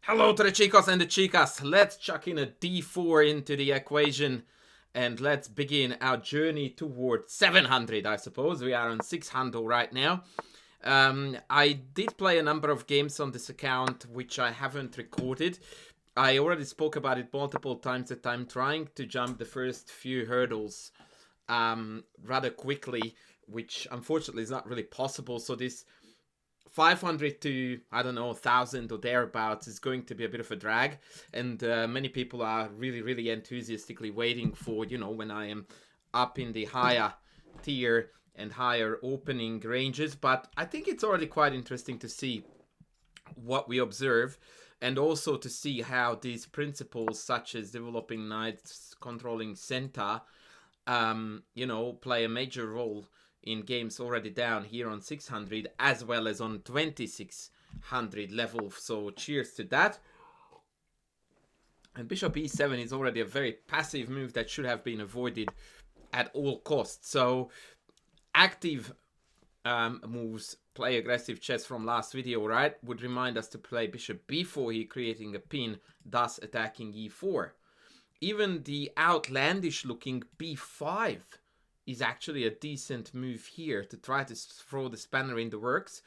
Hello to the chicos and the chicas. Let's chuck in a d4 into the equation and let's begin our journey toward 700, I suppose. We are on 600 right now. I did play a number of games on this account which I haven't recorded. I already spoke about it multiple times that I'm trying to jump the first few hurdles rather quickly, which unfortunately is not really possible. So this 500 to, I don't know, 1,000 or thereabouts is going to be a bit of a drag. And many people are really enthusiastically waiting for, when I am up in the higher tier and higher opening ranges. But I think it's already quite interesting to see what we observe and also to see how these principles such as developing knights, controlling center, play a major role in games already down here on 600 as well as on 2600 level. So cheers to that. And bishop e7 is already a very passive move that should have been avoided at all costs. So active moves, play aggressive chess from last video, right, would remind us to play bishop b4 here, creating a pin, thus attacking e4. Even the outlandish looking b5 is actually a decent move here to try to throw the spanner in the works.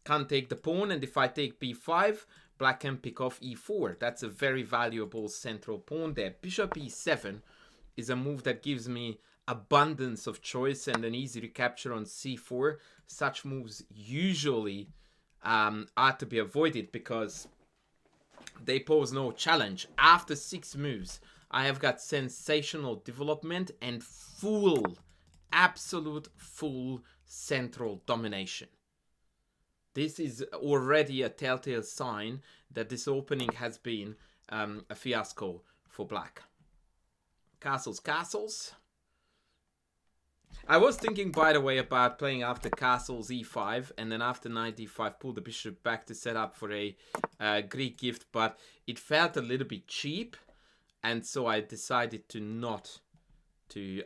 Can't take the pawn, and if I take b5, black can pick off e4. That's a very valuable central pawn there. Bishop e7 is a move that gives me abundance of choice and an easy recapture on c4. Such moves usually are to be avoided because they pose no challenge. After 6 moves, I have got sensational development and absolute full central domination. This is already a telltale sign that this opening has been a fiasco for black. Castles. I was thinking, by the way, about playing after castles e5 and then after knight d5 pull the bishop back to set up for a Greek gift, but it felt a little bit cheap, and so I decided to not to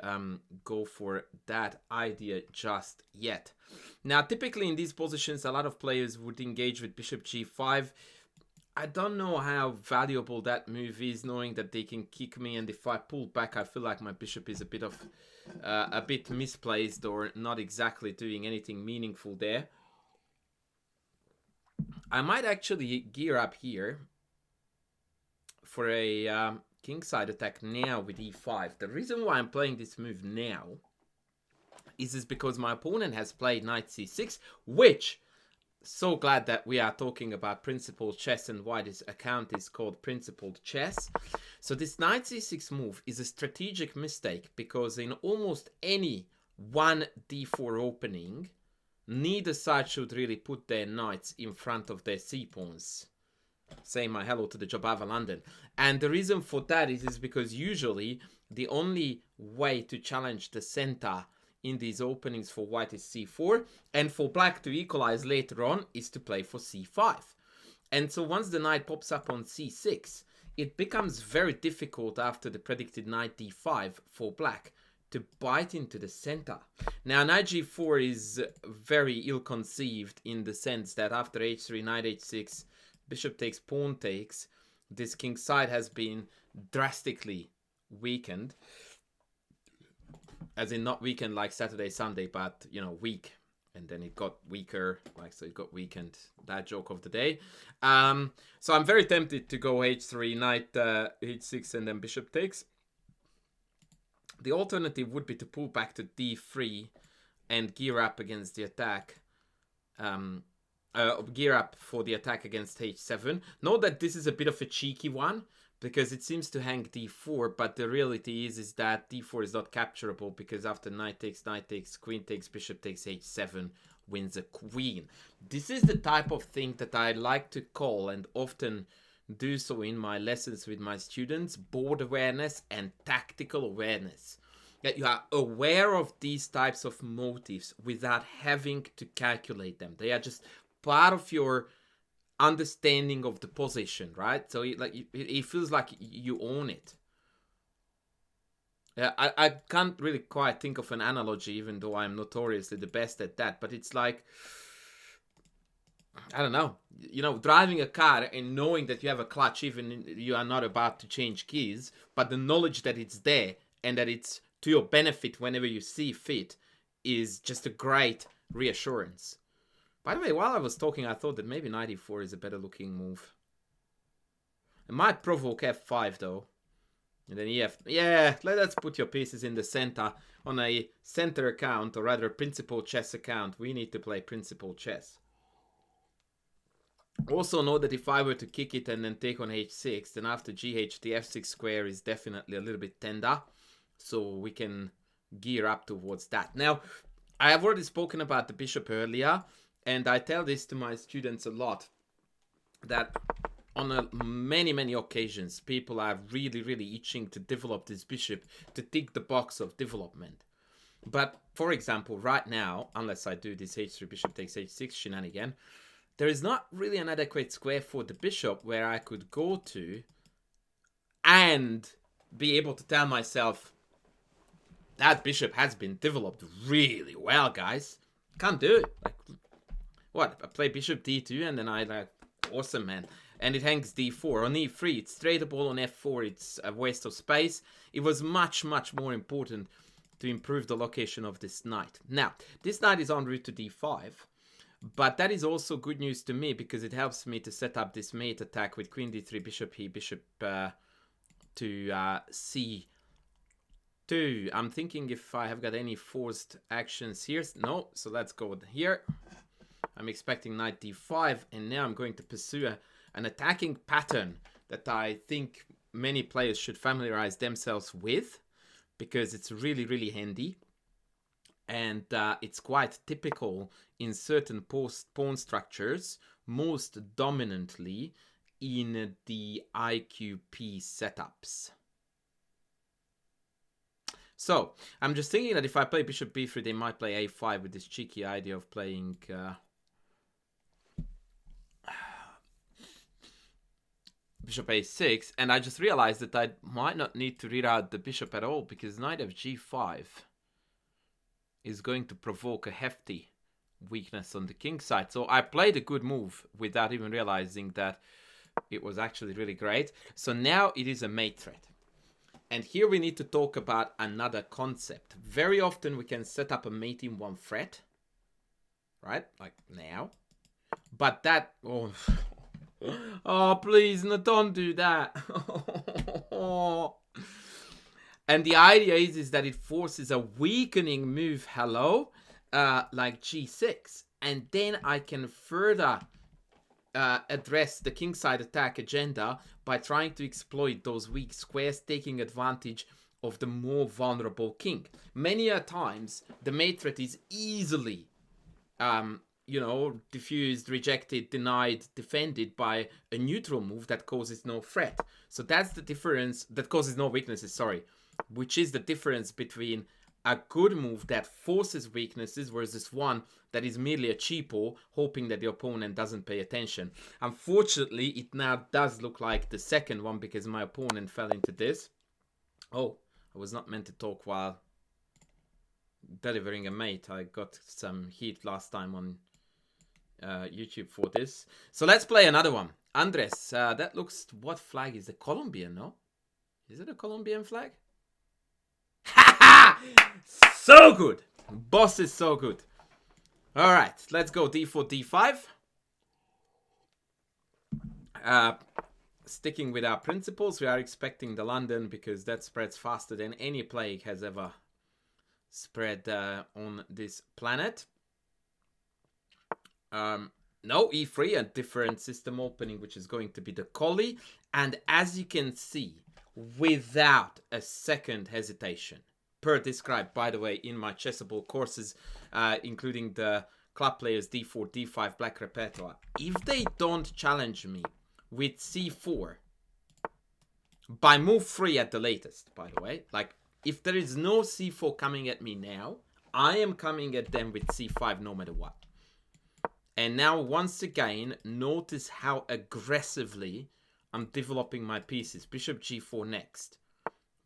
go for that idea just yet. Now, typically in these positions, a lot of players would engage with bishop g5. I don't know how valuable that move is, knowing that they can kick me, and if I pull back, I feel like my bishop is a bit misplaced or not exactly doing anything meaningful there. I might actually gear up here for a kingside attack now with e5. The reason why I'm playing this move now is because my opponent has played knight c6, which, so glad that we are talking about principled chess and why this account is called principled chess. So this knight c6 move is a strategic mistake because in almost any 1d4 opening, neither side should really put their knights in front of their c-pawns. Say my hello to the Jobava London. And the reason for that is because usually the only way to challenge the center in these openings for white is c4, and for black to equalize later on is to play for c5. And so once the knight pops up on c6, it becomes very difficult after the predicted knight d5 for black to bite into the center. Now, knight g4 is very ill-conceived in the sense that after h3, knight h6, bishop takes, pawn takes, this king side has been drastically weakened. As in not weakened like Saturday, Sunday, but, weak. And then it got weaker, so it got weakened. That joke of the day. So I'm very tempted to go h3, knight h6, and then bishop takes. The alternative would be to pull back to d3 and gear up against the attack. Gear up for the attack against h7. Note that this is a bit of a cheeky one because it seems to hang d4, but the reality is that d4 is not capturable because after knight takes, queen takes, bishop takes, h7 wins a queen. This is the type of thing that I like to call, and often do so in my lessons with my students, board awareness and tactical awareness. That you are aware of these types of motives without having to calculate them. They are just part of your understanding of the position, right? So it feels like you own it. I can't really quite think of an analogy, even though I'm notoriously the best at that, but it's like I don't know, you know, driving a car and knowing that you have a clutch even you are not about to change keys, but the knowledge that it's there and that it's to your benefit whenever you see fit is just a great reassurance. By the way, while I was talking, I thought that maybe knight e4 is a better looking move. It might provoke f5 though. And then ef... Yeah, let's put your pieces in the center. On a center account, or rather principal chess account, we need to play principal chess. Also know that if I were to kick it and then take on h6, then after gh, the f6 square is definitely a little bit tender. So we can gear up towards that. Now, I have already spoken about the bishop earlier, and I tell this to my students a lot, that on many occasions, people are really itching to develop this bishop, to tick the box of development. But, for example, right now, unless I do this h3 bishop takes h6 shenanigan, there is not really an adequate square for the bishop where I could go to and be able to tell myself, that bishop has been developed really well, guys. Can't do it. Like, what? I play bishop d2 and then I like, awesome, man. And it hangs d4. On e3, it's tradable. On f4, it's a waste of space. It was much more important to improve the location of this knight. Now, this knight is en route to d5. But that is also good news to me because it helps me to set up this mate attack with queen d3, bishop e, bishop to c2. I'm thinking if I have got any forced actions here. No, so let's go here. I'm expecting knight d5, and now I'm going to pursue an attacking pattern that I think many players should familiarize themselves with because it's really handy. And it's quite typical in certain pawn structures, most dominantly in the IQP setups. So, I'm just thinking that if I play bishop b3, they might play a5 with this cheeky idea of playing bishop a6, and I just realized that I might not need to reroute the bishop at all because knight of g5 is going to provoke a hefty weakness on the king side. So I played a good move without even realizing that it was actually really great. So now it is a mate threat. And here we need to talk about another concept. Very often we can set up a mate in one threat, right? Like now. But that... Oh, oh please, no, don't do that. And the idea is that it forces a weakening move, like g6. And then I can further address the kingside attack agenda by trying to exploit those weak squares, taking advantage of the more vulnerable king. Many a times, the mate threat is easily, you know, diffused, rejected, denied, defended by a neutral move that causes no threat. So that's the difference, that causes no weaknesses, sorry. Which is the difference between a good move that forces weaknesses versus one that is merely a cheapo, hoping that the opponent doesn't pay attention. Unfortunately, it now does look like the second one because my opponent fell into this. Oh, I was not meant to talk while delivering a mate. I got some heat last time on YouTube for this. So let's play another one. Andres, that looks... What flag is it? Colombian, no? Is it a Colombian flag? So good. Boss is so good. All right, let's go d4, d5. Sticking with our principles, we are expecting the London because that spreads faster than any plague has ever spread on this planet. No, e3, a different system opening, which is going to be the collie. And as you can see, without a second hesitation, per described, by the way, in my chessable courses, including the club players d4, d5, black repertoire. If they don't challenge me with c4, by move 3 at the latest, by the way, like, if there is no c4 coming at me now, I am coming at them with c5 no matter what. And now, once again, notice how aggressively I'm developing my pieces. Bishop g4 next.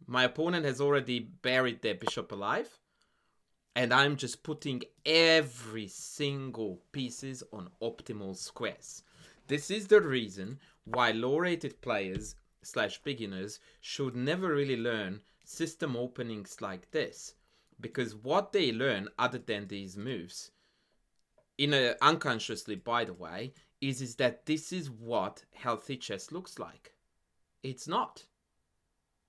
My opponent has already buried their bishop alive. And I'm just putting every single pieces on optimal squares. This is the reason why low-rated players / beginners should never really learn system openings like this. Because what they learn, other than these moves, unconsciously by the way, is that this is what healthy chess looks like. It's not.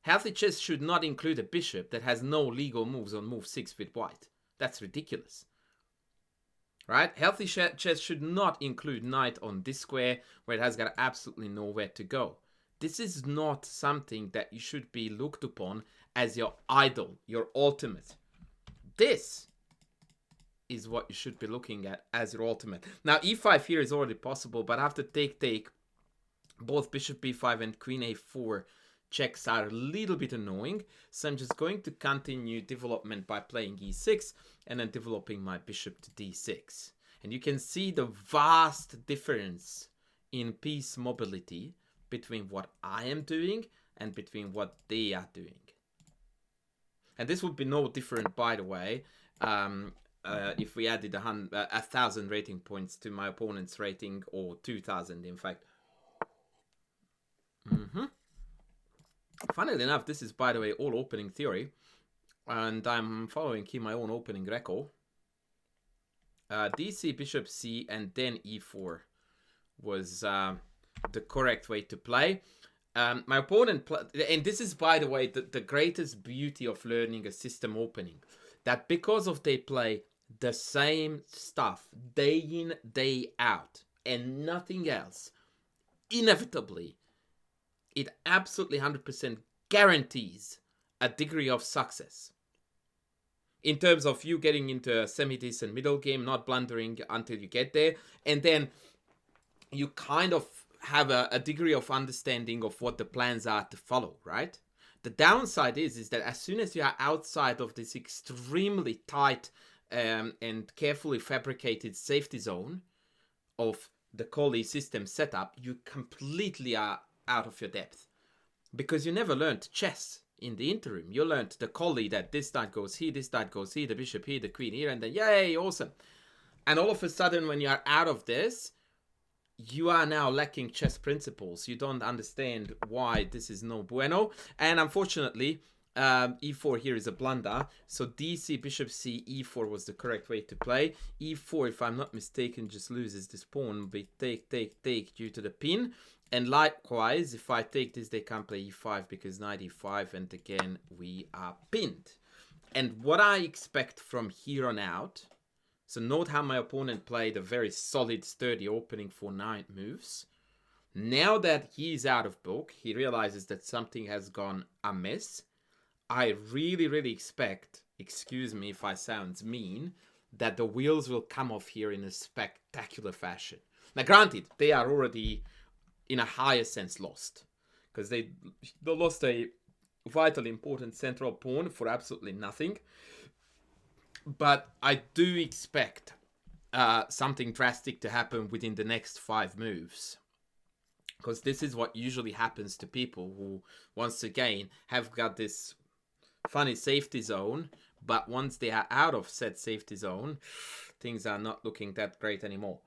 Healthy chess should not include a bishop that has no legal moves on move 6 with white. That's ridiculous. Right? Healthy chess should not include knight on this square where it has got absolutely nowhere to go. This is not something that you should be looked upon as your idol, your ultimate. This is what you should be looking at as your ultimate. Now, e5 here is already possible, but after take, both bishop b5 and queen a4 checks are a little bit annoying. So I'm just going to continue development by playing e6 and then developing my bishop to d6. And you can see the vast difference in piece mobility between what I am doing and between what they are doing. And this would be no different, by the way, if we added 1,000 rating points to my opponent's rating, or 2,000 in fact. Funnily enough, this is, by the way, all opening theory, and I'm following here my own opening record. DC, bishop c, and then e4 was the correct way to play. My opponent, and this is, by the way, the greatest beauty of learning a system opening, that because of they play the same stuff day in, day out, and nothing else, inevitably, it absolutely 100% guarantees a degree of success. In terms of you getting into a semi-decent middle game, not blundering until you get there, and then you kind of have a degree of understanding of what the plans are to follow, right? The downside is that as soon as you are outside of this extremely tight and carefully fabricated safety zone of the Collie system setup, you completely are out of your depth. Because you never learned chess in the interim. You learned the Collie that this knight goes here, this knight goes here, the bishop here, the queen here, and then yay, awesome. And all of a sudden, when you are out of this, you are now lacking chess principles. You don't understand why this is no bueno. And unfortunately, e4 here is a blunder. So DC, bishop c, e4 was the correct way to play. e4, if I'm not mistaken, just loses this pawn. We take due to the pin. And likewise, if I take this, they can't play e5 because knight e5. And again, we are pinned. And what I expect from here on out... So note how my opponent played a very solid, sturdy opening for 9 moves. Now that he's out of book, he realizes that something has gone amiss. I really, really expect, excuse me if I sound mean, that the wheels will come off here in a spectacular fashion. Now granted, they are already in a higher sense lost. Because they lost a vitally important central pawn for absolutely nothing. But I do expect something drastic to happen within the next 5 moves. Because this is what usually happens to people who, once again, have got this funny safety zone. But once they are out of said safety zone, things are not looking that great anymore.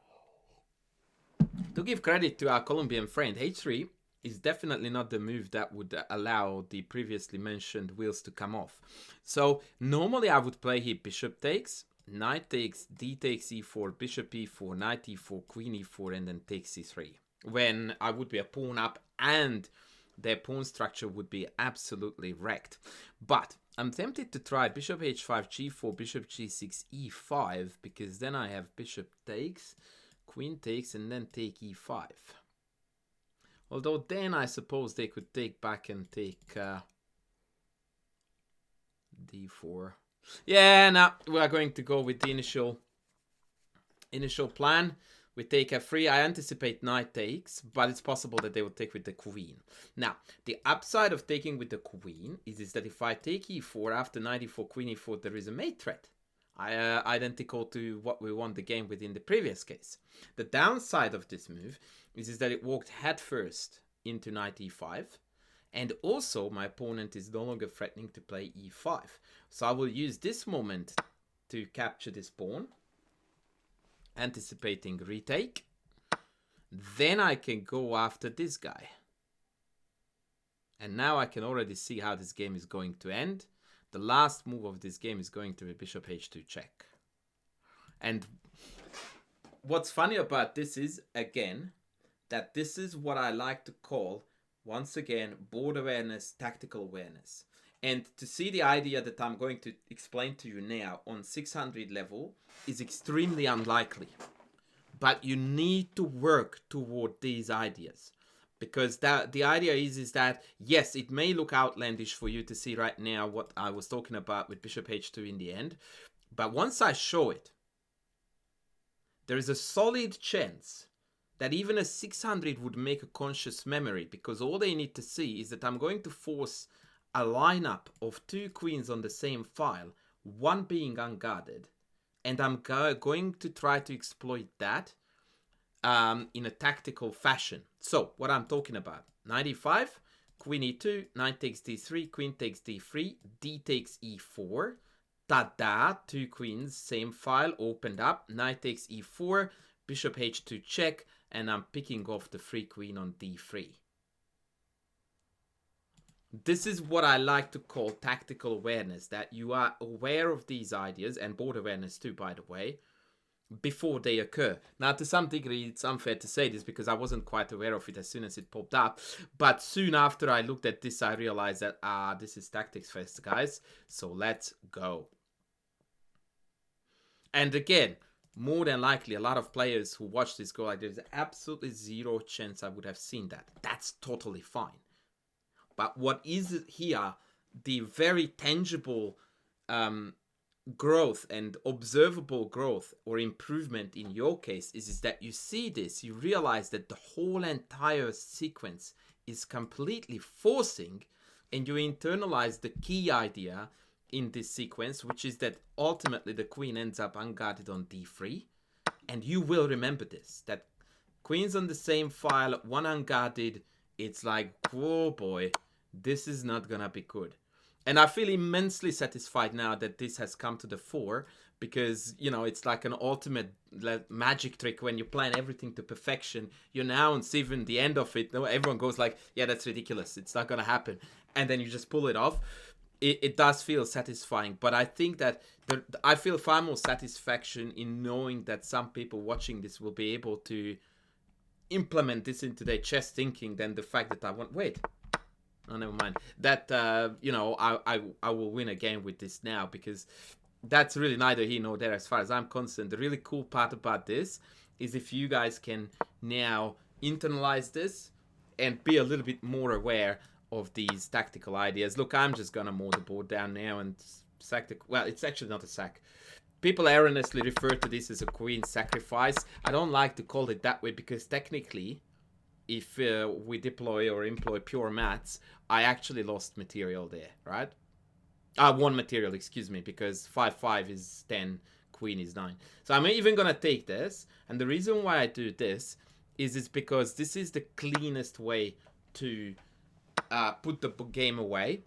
To give credit to our Colombian friend, h3 is definitely not the move that would allow the previously mentioned wheels to come off. So normally I would play here bishop takes, knight takes, d takes e4, bishop e4, knight e4, queen e4, and then takes c3. When I would be a pawn up and their pawn structure would be absolutely wrecked. But I'm tempted to try bishop h5, g4, bishop g6, e5, because then I have bishop takes, queen takes, and then take e5. Although then I suppose they could take back and take d4. Yeah, now we are going to go with the initial plan. We take f3. I anticipate knight takes, but it's possible that they will take with the queen. Now, the upside of taking with the queen is that if I take e4 after knight e4, queen e4, there is a mate threat. Identical to what we won the game with in the previous case. The downside of this move is that it walked headfirst into knight e5, and also my opponent is no longer threatening to play e5. So I will use this moment to capture this pawn, anticipating retake. Then I can go after this guy. And now I can already see how this game is going to end. The last move of this game is going to be bishop h2 check. And what's funny about this is, again, that this is what I like to call, once again, board awareness, tactical awareness. And to see the idea that I'm going to explain to you now on 600 level is extremely unlikely. But you need to work toward these ideas. Because the idea is that, yes, it may look outlandish for you to see right now what I was talking about with bishop h2 in the end. But once I show it, there is a solid chance that even a 600 would make a conscious memory. Because all they need to see is that I'm going to force a lineup of 2 queens on the same file, one being unguarded. And I'm going to try to exploit that in a tactical fashion. So, what I'm talking about. Knight e5, queen e2, knight takes d3, queen takes d3, d takes e4. Ta-da, 2 queens, same file, opened up. Knight takes e4, bishop h2 check, and I'm picking off the free queen on d3. This is what I like to call tactical awareness, that you are aware of these ideas, and board awareness too, by the way, before they occur. Now, to some degree, it's unfair to say this because I wasn't quite aware of it as soon as it popped up. But soon after I looked at this, I realized that, this is Tactics Fest, guys. So let's go. And again, more than likely, a lot of players who watch this go like, there's absolutely zero chance I would have seen that. That's totally fine. But what is here, the very tangible growth and observable growth or improvement in your case is that you see this, you realize that the whole entire sequence is completely forcing, and you internalize the key idea in this sequence, which is that ultimately the queen ends up unguarded on d3. And you will remember this, that queens on the same file, one unguarded, it's like, whoa boy, this is not gonna be good. And I feel immensely satisfied now that this has come to the fore, because, you know, it's like an ultimate magic trick when you plan everything to perfection. You announce even the end of it, everyone goes like, yeah, that's ridiculous, it's not gonna happen. And then you just pull it off. It does feel satisfying, but I think that I feel far more satisfaction in knowing that some people watching this will be able to implement this into their chess thinking than the fact that I want, wait, oh, never mind, that, you know, I will win a game with this now, because that's really neither here nor there as far as I'm concerned. The really cool part about this is if you guys can now internalize this and be a little bit more aware of these tactical ideas. Look, I'm just gonna mow the board down now and sack the... Well, it's actually not a sack. People erroneously refer to this as a queen sacrifice. I don't like to call it that way, because technically, if we deploy or employ pure maths, I actually lost material there, right? One material, excuse me, because 5-5 is 10, queen is 9. So I'm even gonna take this, and the reason why I do this is because this is the cleanest way to put the game away.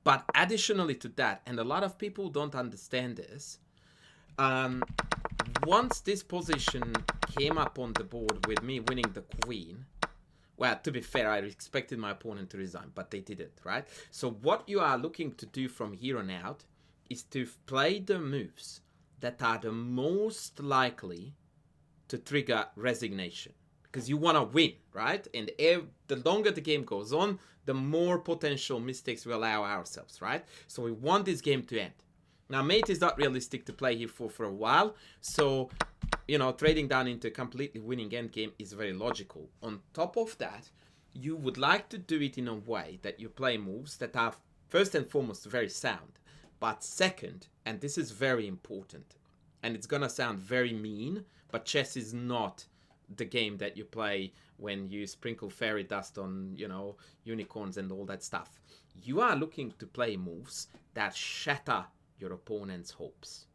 But additionally to that, and a lot of people don't understand this, once this position came up on the board with me winning the queen, well, to be fair, I expected my opponent to resign, but they didn't, right? So what you are looking to do from here on out is to play the moves that are the most likely to trigger resignation. Because you want to win, right? And the longer the game goes on, the more potential mistakes we allow ourselves, right? So we want this game to end. Now, mate is not realistic to play here for a while. So, you know, trading down into a completely winning endgame is very logical. On top of that, you would like to do it in a way that you play moves that are, first and foremost, very sound. But second, and this is very important, and it's going to sound very mean, but chess is not the game that you play when you sprinkle fairy dust on, you know, unicorns and all that stuff. You are looking to play moves that shatter your opponent's hopes.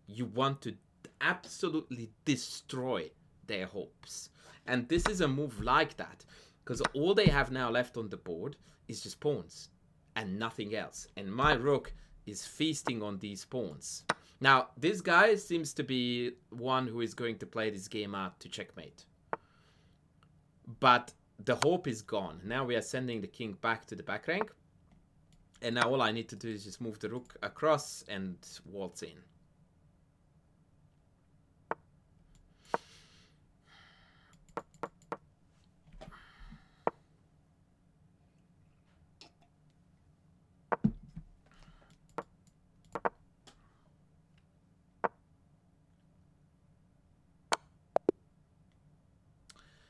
You want to absolutely destroy their hopes. And this is a move like that, because all they have now left on the board is just pawns and nothing else. And my rook is feasting on these pawns. Now, this guy seems to be one who is going to play this game out to checkmate. But the hope is gone. Now we are sending the king back to the back rank. And now all I need to do is just move the rook across and waltz in.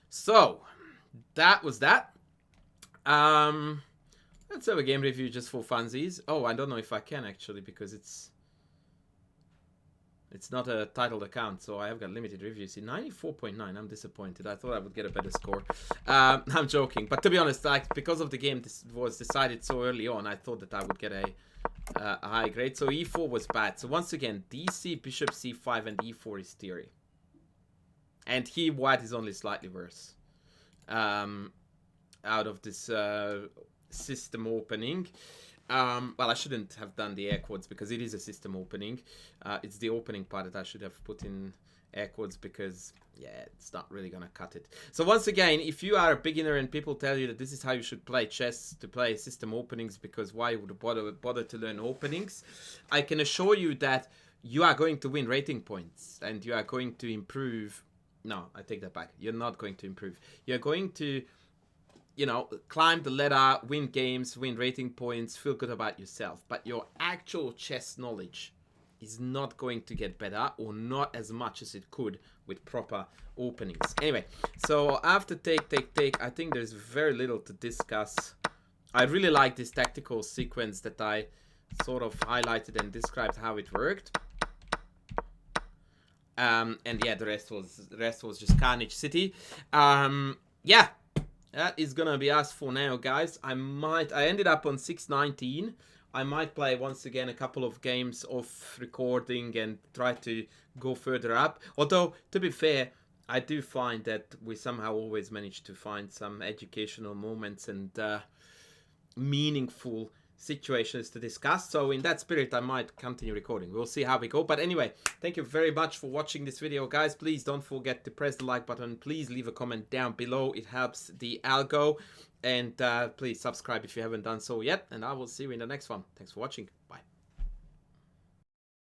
So, that was that. Let's have a game review just for funsies. Oh, I don't know if I can actually, because it's not a titled account, so I have got limited reviews. See, 94.9. I'm disappointed. I thought I would get a better score. I'm joking, but to be honest, like, because of the game this was decided so early on, I thought that I would get a high grade. So e4 was bad. So once again, dc, bishop c5, and e4 is theory. And here, white is only slightly worse. Out of this system opening. Well, I shouldn't have done the air quotes because it is a system opening. It's the opening part that I should have put in air quotes because, yeah, it's not really gonna cut it. So once again, if you are a beginner and people tell you that this is how you should play chess, to play system openings, because why would you bother to learn openings, I can assure you that you are going to win rating points and you are going to improve. No, I take that back. You're not going to improve. You're going to, you know, climb the ladder, win games, win rating points, feel good about yourself. But your actual chess knowledge is not going to get better, or not as much as it could with proper openings. Anyway, so after take, I think there's very little to discuss. I really like this tactical sequence that I sort of highlighted and described how it worked. And yeah, the rest was just Carnage City. Yeah. That is gonna be us for now, guys. I ended up on 619. I might play once again a couple of games of recording and try to go further up. Although, to be fair, I do find that we somehow always manage to find some educational moments and meaningful situations to discuss. So in that spirit, I might continue recording. We'll see how we go. But anyway, thank you very much for watching this video, guys. Please don't forget to press the like button. Please leave a comment down below. It helps the algo. And please subscribe if you haven't done so yet. And I will see you in the next one. Thanks for watching. Bye.